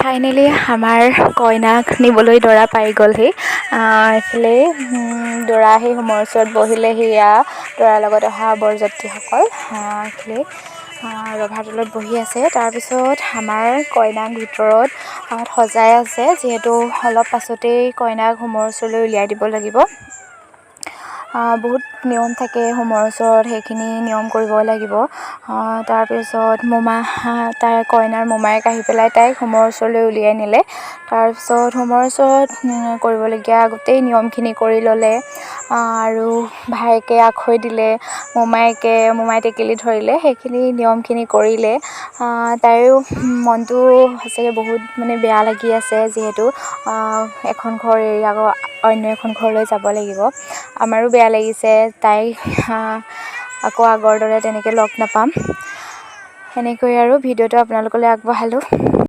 Finally আমাৰ কইনাক নিবলৈ দৰা পাই গ'লহি। এইফালে দৰা আহি হোমৰ ওচৰত বহিলেহি। দৰাৰ লগত অহা বৰযাত্ৰীসকল এইফালে ৰভাতলত বহি আছে। তাৰপিছত আমাৰ কইনাক ভিতৰত সজাই আছে, যিহেতু অলপ পাছতেই কইনাক হোমৰ ওচৰলৈ উলিয়াই দিব লাগিব। বহুত নিয়ম থাকে হোমৰ ওচৰত, সেইখিনি নিয়ম কৰিব লাগিব। তাৰপিছত তাই কইনাৰ মোমায়েক আহি পেলাই তাইক হোমৰ ওচৰলৈ উলিয়াই নিলে। তাৰপিছত হোমৰ ওচৰত কৰিবলগীয়া গোটেই নিয়মখিনি কৰি ল'লে। আৰু ভায়েকে আখৈ দিলে, মোমাই টেকেলি ধৰিলে, সেইখিনি নিয়মখিনি কৰিলে। তাইৰো মনটো সঁচাকৈ বহুত বেয়া লাগি আছে, যিহেতু এখন ঘৰ এৰি আকৌ অন্য এখন ঘৰলৈ যাব লাগিব। আমাৰো বেয়া লাগিছে, তাইক আকৌ আগৰ দৰে তেনেকৈ লগ নাপাম। সেনেকৈ আৰু ভিডিঅ'টো আপোনালোকলৈ আগবঢ়ালোঁ।